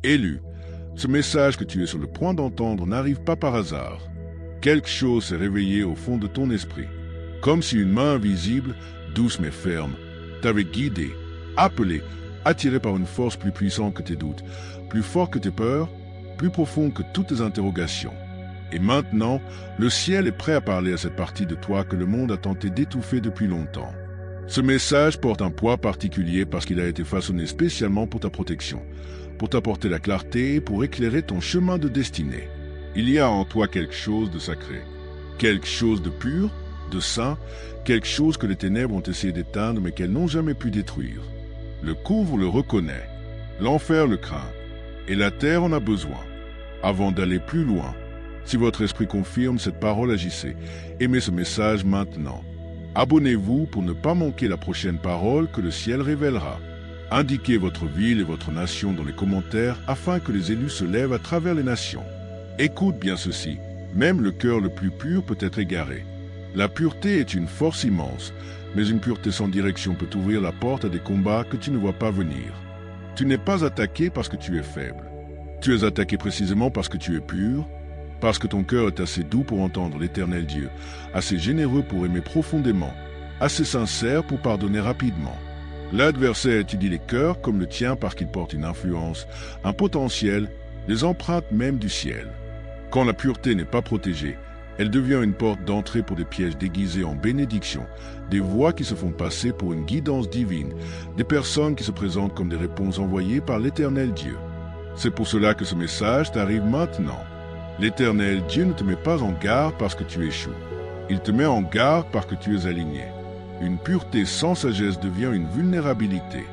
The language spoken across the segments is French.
Élu, ce message que tu es sur le point d'entendre n'arrive pas par hasard. Quelque chose s'est réveillé au fond de ton esprit. Comme si une main invisible, douce mais ferme, t'avait guidé, appelé, attiré par une force plus puissante que tes doutes, plus fort que tes peurs, plus profond que toutes tes interrogations. Et maintenant, le ciel est prêt à parler à cette partie de toi que le monde a tenté d'étouffer depuis longtemps. Ce message porte un poids particulier parce qu'il a été façonné spécialement pour ta protection, pour t'apporter la clarté et pour éclairer ton chemin de destinée. Il y a en toi quelque chose de sacré, quelque chose de pur, de saint, quelque chose que les ténèbres ont essayé d'éteindre mais qu'elles n'ont jamais pu détruire. Le couvre le reconnaît, l'enfer le craint, et la terre en a besoin. Avant d'aller plus loin, si votre esprit confirme cette parole, agissez. Aimez ce message maintenant. Abonnez-vous pour ne pas manquer la prochaine parole que le ciel révélera. Indiquez votre ville et votre nation dans les commentaires afin que les élus se lèvent à travers les nations. Écoute bien ceci, même le cœur le plus pur peut être égaré. La pureté est une force immense, mais une pureté sans direction peut ouvrir la porte à des combats que tu ne vois pas venir. Tu n'es pas attaqué parce que tu es faible. Tu es attaqué précisément parce que tu es pur, parce que ton cœur est assez doux pour entendre l'Éternel Dieu, assez généreux pour aimer profondément, assez sincère pour pardonner rapidement. L'adversaire étudie les cœurs comme le tien parce qu'il porte une influence, un potentiel, les empreintes même du ciel. Quand la pureté n'est pas protégée, elle devient une porte d'entrée pour des pièges déguisés en bénédiction, des voix qui se font passer pour une guidance divine, des personnes qui se présentent comme des réponses envoyées par l'Éternel Dieu. C'est pour cela que ce message t'arrive maintenant. L'Éternel Dieu ne te met pas en garde parce que tu échoues. Il te met en garde parce que tu es aligné. Une pureté sans sagesse devient une vulnérabilité.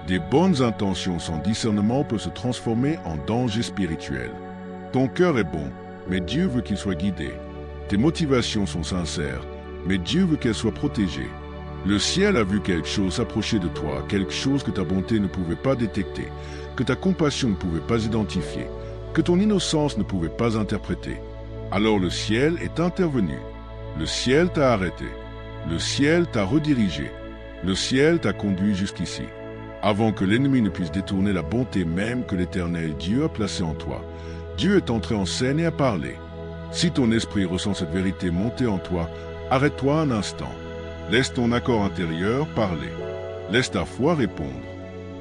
Des bonnes intentions sans discernement peuvent se transformer en danger spirituel. Ton cœur est bon, mais Dieu veut qu'il soit guidé. Tes motivations sont sincères, mais Dieu veut qu'elles soient protégées. Le ciel a vu quelque chose s'approcher de toi, quelque chose que ta bonté ne pouvait pas détecter, que ta compassion ne pouvait pas identifier, que ton innocence ne pouvait pas interpréter. Alors le ciel est intervenu. Le ciel t'a arrêté. Le ciel t'a redirigé. Le ciel t'a conduit jusqu'ici. Avant que l'ennemi ne puisse détourner la bonté même que l'Éternel Dieu a placée en toi, Dieu est entré en scène et a parlé. Si ton esprit ressent cette vérité monter en toi, arrête-toi un instant. Laisse ton accord intérieur parler. Laisse ta foi répondre.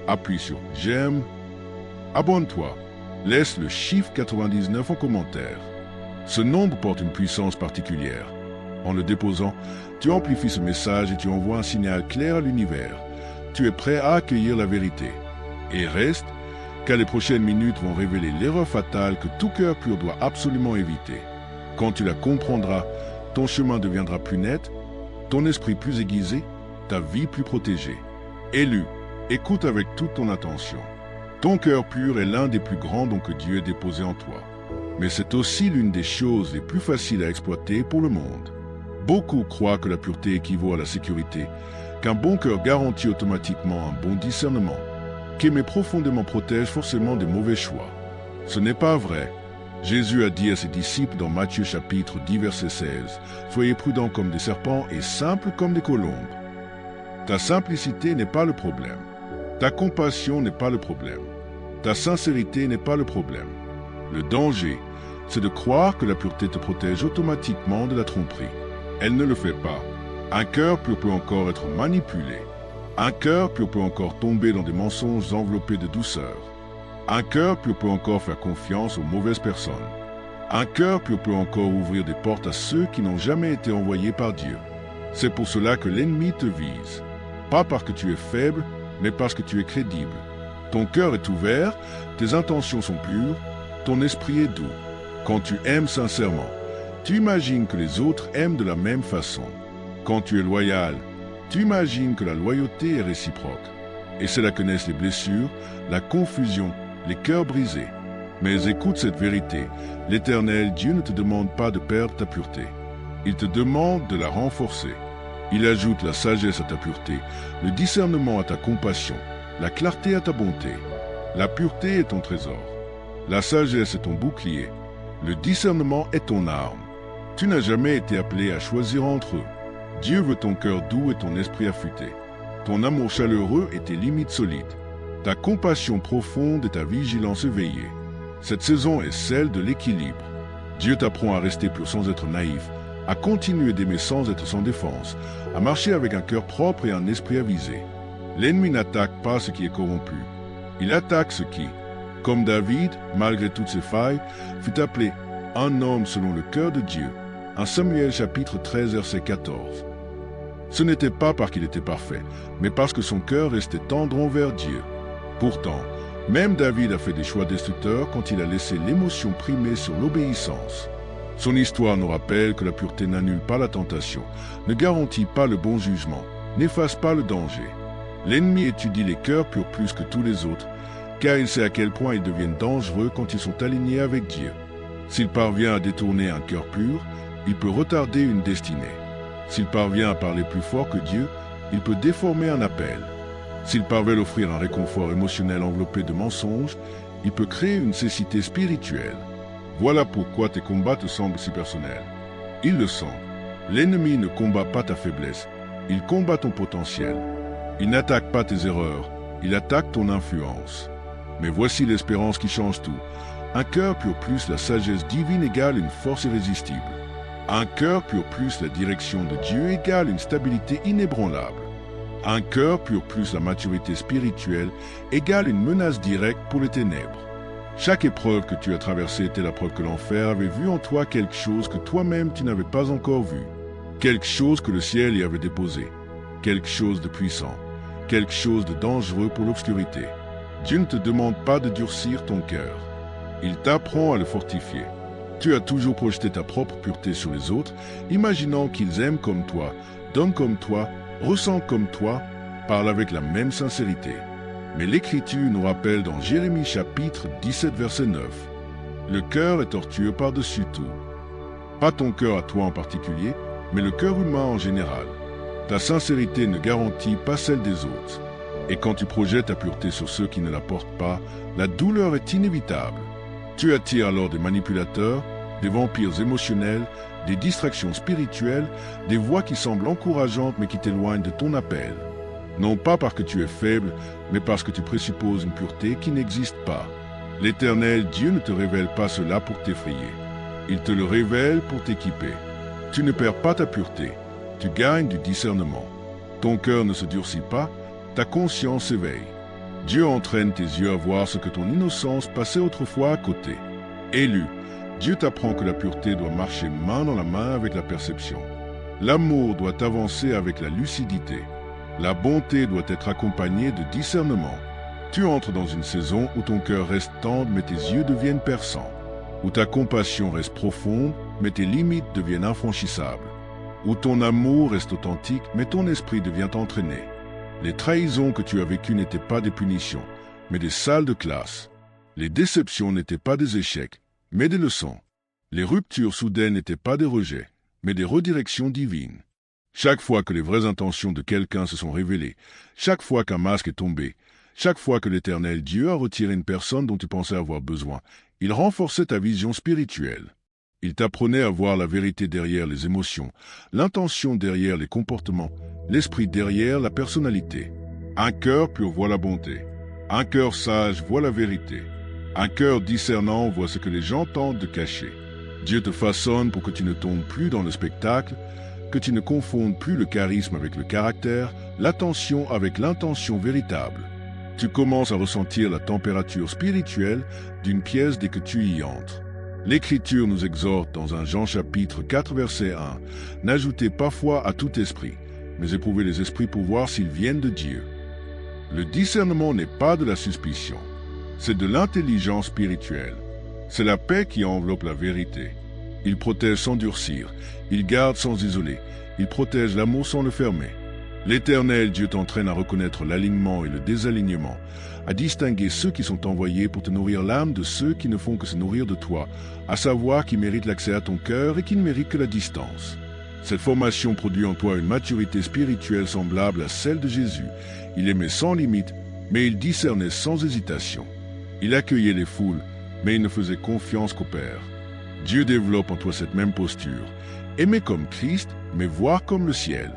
Appuie sur « J'aime ». Abonne-toi. Laisse le chiffre 99 en commentaire. Ce nombre porte une puissance particulière. En le déposant, tu amplifies ce message et tu envoies un signal clair à l'univers. Tu es prêt à accueillir la vérité. Et reste, car les prochaines minutes vont révéler l'erreur fatale que tout cœur pur doit absolument éviter. Quand tu la comprendras, ton chemin deviendra plus net, ton esprit plus aiguisé, ta vie plus protégée. Élu, écoute avec toute ton attention. Ton cœur pur est l'un des plus grands dons que Dieu ait déposé en toi. Mais c'est aussi l'une des choses les plus faciles à exploiter pour le monde. Beaucoup croient que la pureté équivaut à la sécurité, qu'un bon cœur garantit automatiquement un bon discernement, qu'aimer profondément protège forcément des mauvais choix. Ce n'est pas vrai. Jésus a dit à ses disciples dans Matthieu chapitre 10 verset 16, « Soyez prudents comme des serpents et simples comme des colombes. » Ta simplicité n'est pas le problème. Ta compassion n'est pas le problème. Ta sincérité n'est pas le problème. Le danger, c'est de croire que la pureté te protège automatiquement de la tromperie. Elle ne le fait pas. Un cœur pur peut encore être manipulé. Un cœur pur peut encore tomber dans des mensonges enveloppés de douceur. Un cœur pur peut encore faire confiance aux mauvaises personnes. Un cœur pur peut encore ouvrir des portes à ceux qui n'ont jamais été envoyés par Dieu. C'est pour cela que l'ennemi te vise. Pas parce que tu es faible, mais parce que tu es crédible. Ton cœur est ouvert, tes intentions sont pures, ton esprit est doux. Quand tu aimes sincèrement, tu imagines que les autres aiment de la même façon. Quand tu es loyal, tu imagines que la loyauté est réciproque. Et c'est là que naissent les blessures, la confusion, les cœurs brisés. Mais écoute cette vérité, l'Éternel Dieu ne te demande pas de perdre ta pureté. Il te demande de la renforcer. Il ajoute la sagesse à ta pureté, le discernement à ta compassion, la clarté à ta bonté. La pureté est ton trésor. La sagesse est ton bouclier. Le discernement est ton arme. Tu n'as jamais été appelé à choisir entre eux. Dieu veut ton cœur doux et ton esprit affûté, ton amour chaleureux et tes limites solides. ta compassion profonde et ta vigilance éveillée. Cette saison est celle de l'équilibre. Dieu t'apprend à rester pur sans être naïf, à continuer d'aimer sans être sans défense, à marcher avec un cœur propre et un esprit avisé. L'ennemi n'attaque pas ce qui est corrompu. Il attaque ce qui, comme David, malgré toutes ses failles, fut appelé un homme selon le cœur de Dieu. 1 Samuel chapitre 13 verset 14. Ce n'était pas parce qu'il était parfait, mais parce que son cœur restait tendre envers Dieu. Pourtant, même David a fait des choix destructeurs quand il a laissé l'émotion primer sur l'obéissance. Son histoire nous rappelle que la pureté n'annule pas la tentation, ne garantit pas le bon jugement, n'efface pas le danger. L'ennemi étudie les cœurs purs plus que tous les autres, car il sait à quel point ils deviennent dangereux quand ils sont alignés avec Dieu. S'il parvient à détourner un cœur pur, il peut retarder une destinée. S'il parvient à parler plus fort que Dieu, il peut déformer un appel. S'il parvient à offrir un réconfort émotionnel enveloppé de mensonges, il peut créer une cécité spirituelle. Voilà pourquoi tes combats te semblent si personnels. Ils le sont. L'ennemi ne combat pas ta faiblesse, il combat ton potentiel. Il n'attaque pas tes erreurs, il attaque ton influence. Mais voici l'espérance qui change tout. Un cœur pur plus la sagesse divine égale une force irrésistible. Un cœur pur plus la direction de Dieu égale une stabilité inébranlable. Un cœur pur plus la maturité spirituelle égale une menace directe pour les ténèbres. Chaque épreuve que tu as traversée était la preuve que l'enfer avait vu en toi quelque chose que toi-même tu n'avais pas encore vu. Quelque chose que le ciel y avait déposé. Quelque chose de puissant. Quelque chose de dangereux pour l'obscurité. Dieu ne te demande pas de durcir ton cœur. Il t'apprend à le fortifier. Tu as toujours projeté ta propre pureté sur les autres, imaginant qu'ils aiment comme toi, donnent comme toi, ressentent comme toi, parlent avec la même sincérité. Mais l'Écriture nous rappelle dans Jérémie chapitre 17 verset 9, « Le cœur est tortueux par-dessus tout. » Pas ton cœur à toi en particulier, mais le cœur humain en général. Ta sincérité ne garantit pas celle des autres. Et quand tu projettes ta pureté sur ceux qui ne la portent pas, la douleur est inévitable. Tu attires alors des manipulateurs, des vampires émotionnels, des distractions spirituelles, des voix qui semblent encourageantes mais qui t'éloignent de ton appel. Non pas parce que tu es faible, mais parce que tu présupposes une pureté qui n'existe pas. L'Éternel Dieu ne te révèle pas cela pour t'effrayer. Il te le révèle pour t'équiper. Tu ne perds pas ta pureté, tu gagnes du discernement. Ton cœur ne se durcit pas, ta conscience s'éveille. Dieu entraîne tes yeux à voir ce que ton innocence passait autrefois à côté. Élu, Dieu t'apprend que la pureté doit marcher main dans la main avec la perception. L'amour doit avancer avec la lucidité. La bonté doit être accompagnée de discernement. Tu entres dans une saison où ton cœur reste tendre mais tes yeux deviennent perçants. Où ta compassion reste profonde mais tes limites deviennent infranchissables. Où ton amour reste authentique mais ton esprit devient entraîné. Les trahisons que tu as vécues n'étaient pas des punitions, mais des salles de classe. Les déceptions n'étaient pas des échecs, mais des leçons. Les ruptures soudaines n'étaient pas des rejets, mais des redirections divines. Chaque fois que les vraies intentions de quelqu'un se sont révélées, chaque fois qu'un masque est tombé, chaque fois que l'Éternel Dieu a retiré une personne dont tu pensais avoir besoin, il renforçait ta vision spirituelle. Il t'apprenait à voir la vérité derrière les émotions, l'intention derrière les comportements, l'esprit derrière la personnalité. Un cœur pur voit la bonté. Un cœur sage voit la vérité. Un cœur discernant voit ce que les gens tentent de cacher. Dieu te façonne pour que tu ne tombes plus dans le spectacle, que tu ne confondes plus le charisme avec le caractère, l'attention avec l'intention véritable. Tu commences à ressentir la température spirituelle d'une pièce dès que tu y entres. L'Écriture nous exhorte dans 1 Jean chapitre 4 verset 1, « N'ajoutez pas foi à tout esprit, mais éprouvez les esprits pour voir s'ils viennent de Dieu. » Le discernement n'est pas de la suspicion, c'est de l'intelligence spirituelle. C'est la paix qui enveloppe la vérité. Il protège sans durcir, il garde sans isoler, il protège l'amour sans le fermer. L'Éternel Dieu t'entraîne à reconnaître l'alignement et le désalignement, à distinguer ceux qui sont envoyés pour te nourrir l'âme de ceux qui ne font que se nourrir de toi, à savoir qui méritent l'accès à ton cœur et qui ne méritent que la distance. Cette formation produit en toi une maturité spirituelle semblable à celle de Jésus. Il aimait sans limite, mais il discernait sans hésitation. Il accueillait les foules, mais il ne faisait confiance qu'au Père. Dieu développe en toi cette même posture. Aimer comme Christ, mais voir comme le ciel.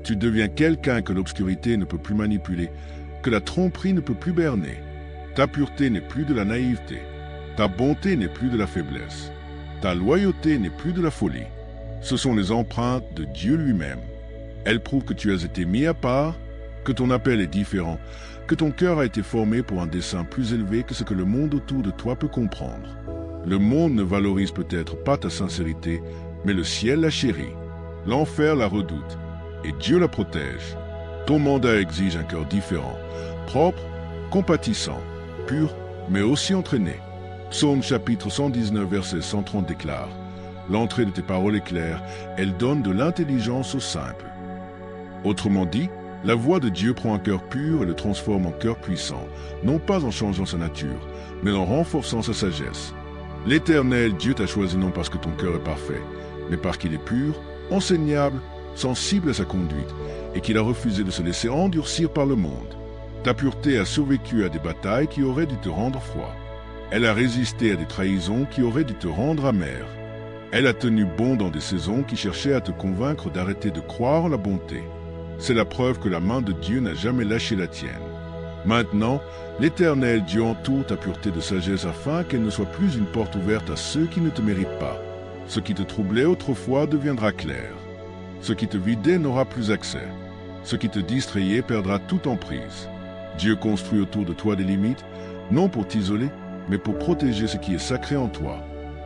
Tu deviens quelqu'un que l'obscurité ne peut plus manipuler, que la tromperie ne peut plus berner. Ta pureté n'est plus de la naïveté. Ta bonté n'est plus de la faiblesse. Ta loyauté n'est plus de la folie. Ce sont les empreintes de Dieu lui-même. Elles prouvent que tu as été mis à part, que ton appel est différent, que ton cœur a été formé pour un dessein plus élevé que ce que le monde autour de toi peut comprendre. Le monde ne valorise peut-être pas ta sincérité, mais le ciel la chérit. L'enfer la redoute, et Dieu la protège. Ton mandat exige un cœur différent, propre, compatissant, pur, mais aussi entraîné. Psaume chapitre 119, verset 130 déclare « L'entrée de tes paroles est claire, elle donne de l'intelligence aux simples. » Autrement dit, la voix de Dieu prend un cœur pur et le transforme en cœur puissant, non pas en changeant sa nature, mais en renforçant sa sagesse. L'Éternel Dieu t'a choisi non parce que ton cœur est parfait, mais parce qu'il est pur, enseignable, sensible à sa conduite, et qu'il a refusé de se laisser endurcir par le monde. Ta pureté a survécu à des batailles qui auraient dû te rendre froid. Elle a résisté à des trahisons qui auraient dû te rendre amer. Elle a tenu bon dans des saisons qui cherchaient à te convaincre d'arrêter de croire en la bonté. C'est la preuve que la main de Dieu n'a jamais lâché la tienne. Maintenant, l'Éternel Dieu entoure ta pureté de sagesse afin qu'elle ne soit plus une porte ouverte à ceux qui ne te méritent pas. Ce qui te troublait autrefois deviendra clair. Ce qui te vidait n'aura plus accès. Ce qui te distrayait perdra toute emprise. Dieu construit autour de toi des limites, non pour t'isoler, mais pour protéger ce qui est sacré en toi.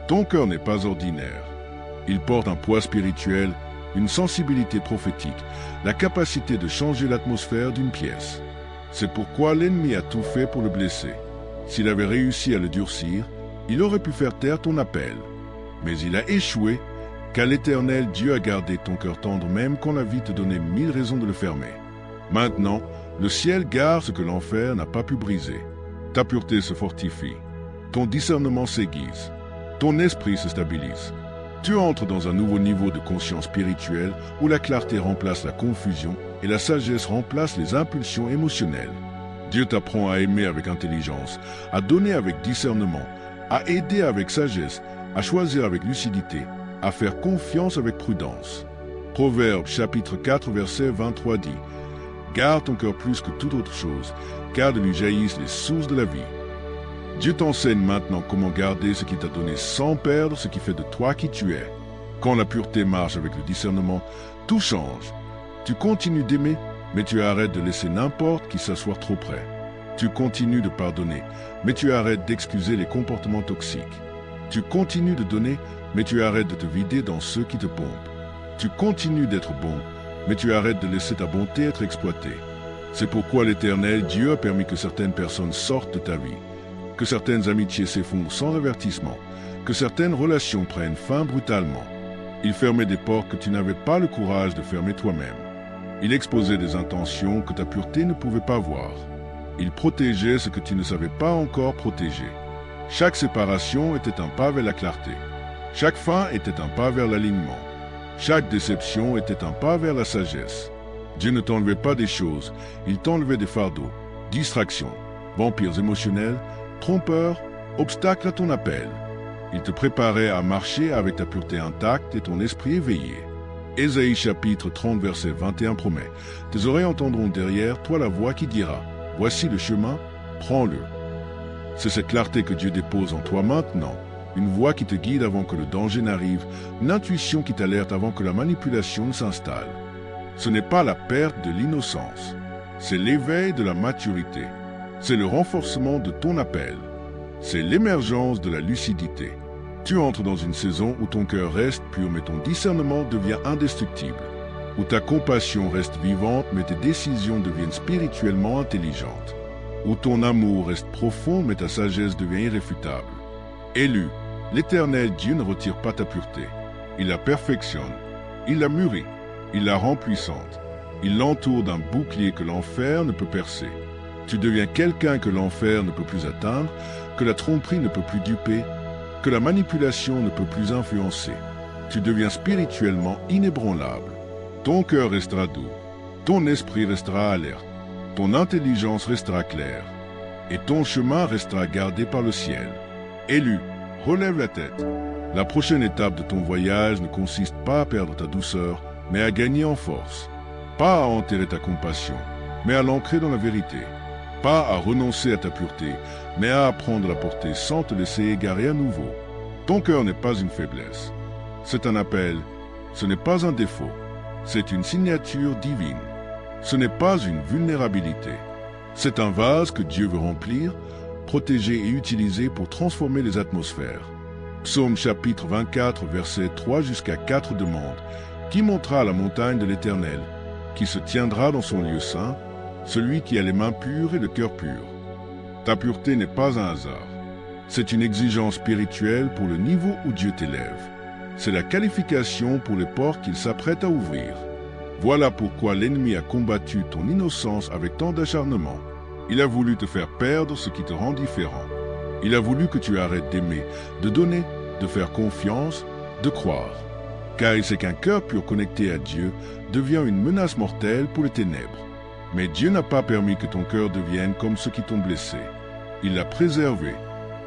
Ton cœur n'est pas ordinaire. Il porte un poids spirituel, une sensibilité prophétique, la capacité de changer l'atmosphère d'une pièce. C'est pourquoi l'ennemi a tout fait pour le blesser. S'il avait réussi à le durcir, il aurait pu faire taire ton appel. Mais il a échoué, car l'Éternel Dieu a gardé ton cœur tendre même quand la vie te donnait 1000 raisons de le fermer. Maintenant, le ciel garde ce que l'enfer n'a pas pu briser. Ta pureté se fortifie. Ton discernement s'aiguise. Ton esprit se stabilise. Tu entres dans un nouveau niveau de conscience spirituelle où la clarté remplace la confusion et la sagesse remplace les impulsions émotionnelles. Dieu t'apprend à aimer avec intelligence, à donner avec discernement, à aider avec sagesse, à choisir avec lucidité, à faire confiance avec prudence. Proverbe chapitre 4 verset 23 dit « Garde ton cœur plus que toute autre chose, car de lui jaillissent les sources de la vie. » Dieu t'enseigne maintenant comment garder ce qu'il t'a donné sans perdre ce qui fait de toi qui tu es. Quand la pureté marche avec le discernement, tout change. Tu continues d'aimer, mais tu arrêtes de laisser n'importe qui s'asseoir trop près. Tu continues de pardonner, mais tu arrêtes d'excuser les comportements toxiques. Tu continues de donner, mais tu arrêtes de te vider dans ceux qui te pompent. Tu continues d'être bon, mais tu arrêtes de laisser ta bonté être exploitée. C'est pourquoi l'Éternel Dieu a permis que certaines personnes sortent de ta vie, que certaines amitiés s'effondrent sans avertissement, que certaines relations prennent fin brutalement. Il fermait des portes que tu n'avais pas le courage de fermer toi-même. Il exposait des intentions que ta pureté ne pouvait pas voir. Il protégeait ce que tu ne savais pas encore protéger. Chaque séparation était un pas vers la clarté. Chaque fin était un pas vers l'alignement. Chaque déception était un pas vers la sagesse. Dieu ne t'enlevait pas des choses, il t'enlevait des fardeaux, distractions, vampires émotionnels, trompeurs, obstacles à ton appel. Il te préparait à marcher avec ta pureté intacte et ton esprit éveillé. Ésaïe chapitre 30 verset 21 promet « Tes oreilles entendront derrière toi la voix qui dira « Voici le chemin, prends-le ». C'est cette clarté que Dieu dépose en toi maintenant, une voix qui te guide avant que le danger n'arrive, une intuition qui t'alerte avant que la manipulation ne s'installe. Ce n'est pas la perte de l'innocence, c'est l'éveil de la maturité. C'est le renforcement de ton appel. C'est l'émergence de la lucidité. Tu entres dans une saison où ton cœur reste pur mais ton discernement devient indestructible. Où ta compassion reste vivante mais tes décisions deviennent spirituellement intelligentes. Où ton amour reste profond mais ta sagesse devient irréfutable. Élu, l'Éternel Dieu ne retire pas ta pureté. Il la perfectionne. Il la mûrit. Il la rend puissante. Il l'entoure d'un bouclier que l'enfer ne peut percer. Tu deviens quelqu'un que l'enfer ne peut plus atteindre, que la tromperie ne peut plus duper, que la manipulation ne peut plus influencer. Tu deviens spirituellement inébranlable. Ton cœur restera doux, ton esprit restera alerte, ton intelligence restera claire, et ton chemin restera gardé par le ciel. Élu, relève la tête. La prochaine étape de ton voyage ne consiste pas à perdre ta douceur, mais à gagner en force. Pas à enterrer ta compassion, mais à l'ancrer dans la vérité. Pas à renoncer à ta pureté, mais à apprendre à la porter sans te laisser égarer à nouveau. Ton cœur n'est pas une faiblesse. C'est un appel. Ce n'est pas un défaut. C'est une signature divine. Ce n'est pas une vulnérabilité. C'est un vase que Dieu veut remplir, protéger et utiliser pour transformer les atmosphères. Psaume chapitre 24, versets 3 jusqu'à 4 demande « Qui montera à la montagne de l'Éternel? Qui se tiendra dans son lieu saint? Celui qui a les mains pures et le cœur pur. » Ta pureté n'est pas un hasard. C'est une exigence spirituelle pour le niveau où Dieu t'élève. C'est la qualification pour les portes qu'il s'apprête à ouvrir. Voilà pourquoi l'ennemi a combattu ton innocence avec tant d'acharnement. Il a voulu te faire perdre ce qui te rend différent. Il a voulu que tu arrêtes d'aimer, de donner, de faire confiance, de croire. Car il sait qu'un cœur pur connecté à Dieu devient une menace mortelle pour les ténèbres. Mais Dieu n'a pas permis que ton cœur devienne comme ceux qui t'ont blessé. Il l'a préservé.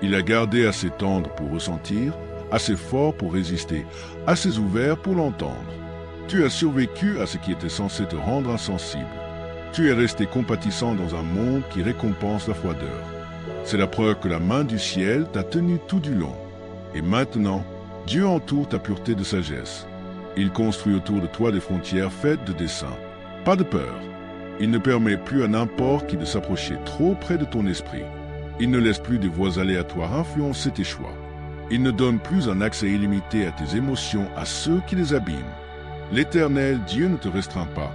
Il l'a gardé assez tendre pour ressentir, assez fort pour résister, assez ouvert pour l'entendre. Tu as survécu à ce qui était censé te rendre insensible. Tu es resté compatissant dans un monde qui récompense la froideur. C'est la preuve que la main du ciel t'a tenu tout du long. Et maintenant, Dieu entoure ta pureté de sagesse. Il construit autour de toi des frontières faites de dessein. Pas de peur. Il ne permet plus à n'importe qui de s'approcher trop près de ton esprit. Il ne laisse plus des voies aléatoires influencer tes choix. Il ne donne plus un accès illimité à tes émotions à ceux qui les abîment. L'Éternel Dieu ne te restreint pas.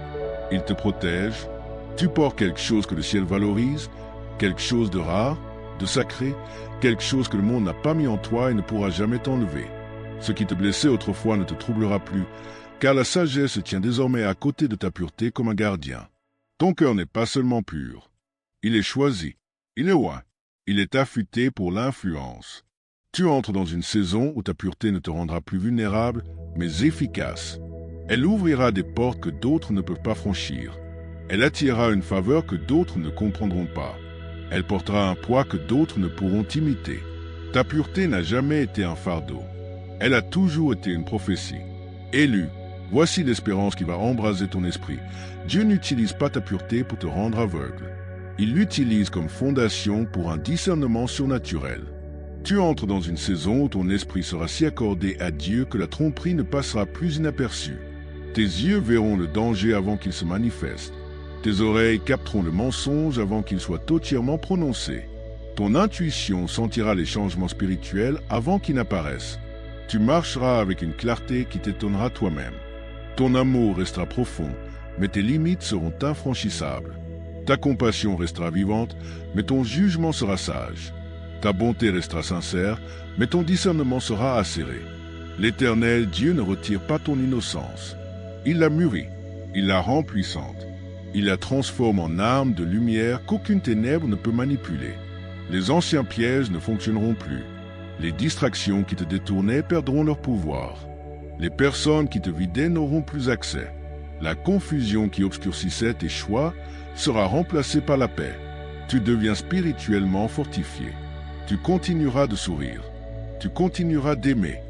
Il te protège. Tu portes quelque chose que le ciel valorise, quelque chose de rare, de sacré, quelque chose que le monde n'a pas mis en toi et ne pourra jamais t'enlever. Ce qui te blessait autrefois ne te troublera plus, car la sagesse se tient désormais à côté de ta pureté comme un gardien. Ton cœur n'est pas seulement pur. Il est choisi. Il est oint. Il est affûté pour l'influence. Tu entres dans une saison où ta pureté ne te rendra plus vulnérable, mais efficace. Elle ouvrira des portes que d'autres ne peuvent pas franchir. Elle attirera une faveur que d'autres ne comprendront pas. Elle portera un poids que d'autres ne pourront imiter. Ta pureté n'a jamais été un fardeau. Elle a toujours été une prophétie. Élu, voici l'espérance qui va embraser ton esprit. Dieu n'utilise pas ta pureté pour te rendre aveugle. Il l'utilise comme fondation pour un discernement surnaturel. Tu entres dans une saison où ton esprit sera si accordé à Dieu que la tromperie ne passera plus inaperçue. Tes yeux verront le danger avant qu'il se manifeste. Tes oreilles capteront le mensonge avant qu'il soit entièrement prononcé. Ton intuition sentira les changements spirituels avant qu'ils n'apparaissent. Tu marcheras avec une clarté qui t'étonnera toi-même. Ton amour restera profond, mais tes limites seront infranchissables. Ta compassion restera vivante, mais ton jugement sera sage. Ta bonté restera sincère, mais ton discernement sera acéré. L'Éternel Dieu ne retire pas ton innocence. Il la mûrit, il la rend puissante. Il la transforme en arme de lumière qu'aucune ténèbre ne peut manipuler. Les anciens pièges ne fonctionneront plus. Les distractions qui te détournaient perdront leur pouvoir. Les personnes qui te vidaient n'auront plus accès. La confusion qui obscurcissait tes choix sera remplacée par la paix. Tu deviens spirituellement fortifié. Tu continueras de sourire. Tu continueras d'aimer.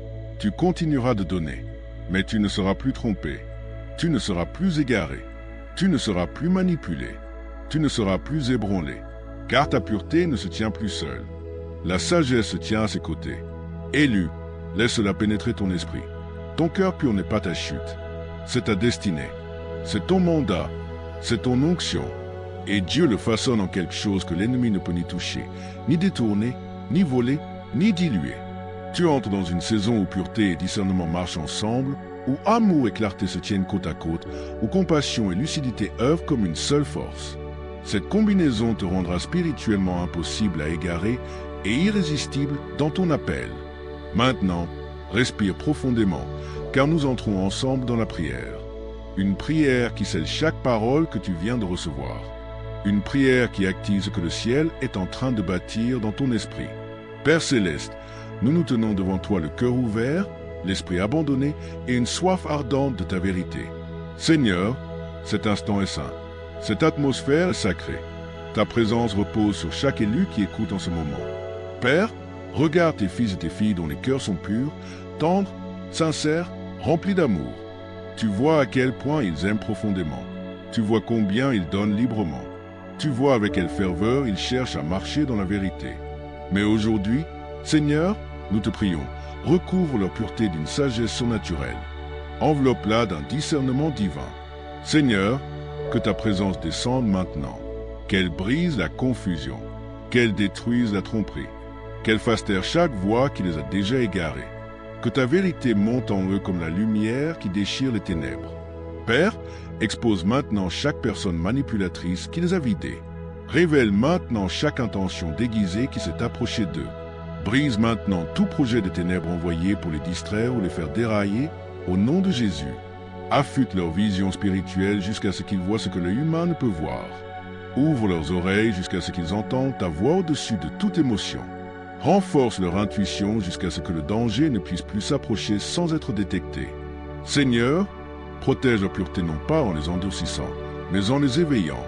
Tu continueras de donner. Mais tu ne seras plus trompé. Tu ne seras plus égaré. Tu ne seras plus manipulé. Tu ne seras plus ébranlé. Car ta pureté ne se tient plus seule. La sagesse se tient à ses côtés. Élu, laisse-la pénétrer ton esprit. Ton cœur pur n'est pas ta chute. C'est ta destinée. C'est ton mandat. C'est ton onction. Et Dieu le façonne en quelque chose que l'ennemi ne peut ni toucher, ni détourner, ni voler, ni diluer. Tu entres dans une saison où pureté et discernement marchent ensemble, où amour et clarté se tiennent côte à côte, où compassion et lucidité œuvrent comme une seule force. Cette combinaison te rendra spirituellement impossible à égarer et irrésistible dans ton appel. Maintenant, respire profondément, car nous entrons ensemble dans la prière. Une prière qui scelle chaque parole que tu viens de recevoir. Une prière qui active ce que le ciel est en train de bâtir dans ton esprit. Père céleste, nous nous tenons devant toi le cœur ouvert, l'esprit abandonné et une soif ardente de ta vérité. Seigneur, cet instant est saint. Cette atmosphère est sacrée. Ta présence repose sur chaque élu qui écoute en ce moment. Père, regarde tes fils et tes filles dont les cœurs sont purs, tendres, sincères, remplis d'amour. Tu vois à quel point ils aiment profondément. Tu vois combien ils donnent librement. Tu vois avec quelle ferveur ils cherchent à marcher dans la vérité. Mais aujourd'hui, Seigneur, nous te prions, recouvre leur pureté d'une sagesse surnaturelle. Enveloppe-la d'un discernement divin. Seigneur, que ta présence descende maintenant, qu'elle brise la confusion, qu'elle détruise la tromperie, qu'elle fasse taire chaque voix qui les a déjà égarés, que ta vérité monte en eux comme la lumière qui déchire les ténèbres. Père, expose maintenant chaque personne manipulatrice qui les a vidés. Révèle maintenant chaque intention déguisée qui s'est approchée d'eux. Brise maintenant tout projet des ténèbres envoyé pour les distraire ou les faire dérailler au nom de Jésus. Affûte leur vision spirituelle jusqu'à ce qu'ils voient ce que l'œil humain ne peut voir. Ouvre leurs oreilles jusqu'à ce qu'ils entendent ta voix au-dessus de toute émotion. Renforce leur intuition jusqu'à ce que le danger ne puisse plus s'approcher sans être détecté. Seigneur, protège leur pureté non pas en les endurcissant, mais en les éveillant.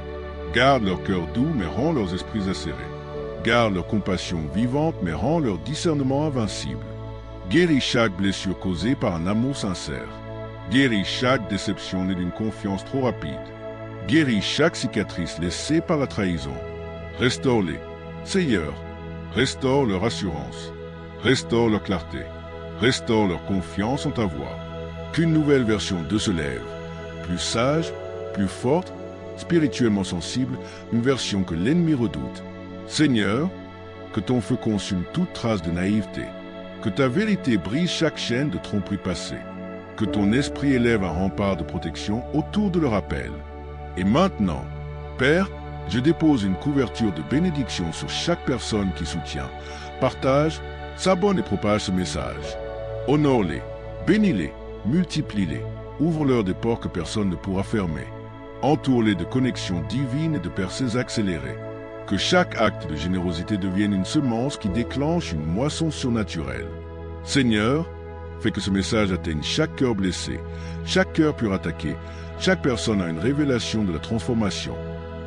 Garde leur cœur doux, mais rends leurs esprits acérés. Garde leur compassion vivante, mais rends leur discernement invincible. Guéris chaque blessure causée par un amour sincère. Guéris chaque déception née d'une confiance trop rapide. Guéris chaque cicatrice laissée par la trahison. Restaure-les. Seigneur, restaure leur assurance. Restaure leur clarté. Restaure leur confiance en ta voix. Qu'une nouvelle version d'eux se lève. Plus sage, plus forte, spirituellement sensible, une version que l'ennemi redoute. Seigneur, que ton feu consume toute trace de naïveté. Que ta vérité brise chaque chaîne de tromperie passée. Que ton esprit élève un rempart de protection autour de leur appel. Et maintenant, Père, je dépose une couverture de bénédiction sur chaque personne qui soutient, partage, s'abonne et propage ce message. Honore-les, bénis-les, multiplie-les, ouvre-leur des portes que personne ne pourra fermer. Entoure-les de connexions divines et de percées accélérées. Que chaque acte de générosité devienne une semence qui déclenche une moisson surnaturelle. Seigneur, fais que ce message atteigne chaque cœur blessé, chaque cœur pur attaqué, chaque personne a une révélation de la transformation.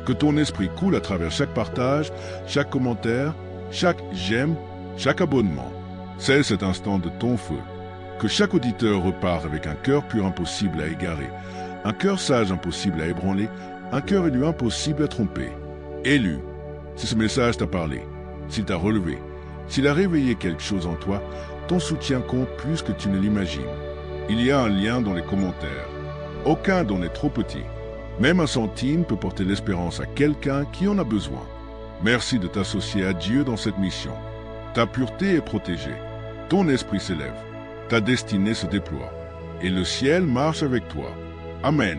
Que ton esprit coule à travers chaque partage, chaque commentaire, chaque j'aime, chaque abonnement. Scelle cet instant de ton feu. Que chaque auditeur reparte avec un cœur pur impossible à égarer, un cœur sage impossible à ébranler, un cœur élu impossible à tromper. Élu, si ce message t'a parlé, s'il t'a relevé, s'il a réveillé quelque chose en toi, ton soutien compte plus que tu ne l'imagines. Il y a un lien dans les commentaires. Aucun don n'est trop petit. Même un centime peut porter l'espérance à quelqu'un qui en a besoin. Merci de t'associer à Dieu dans cette mission. Ta pureté est protégée. Ton esprit s'élève. Ta destinée se déploie. Et le ciel marche avec toi. Amen.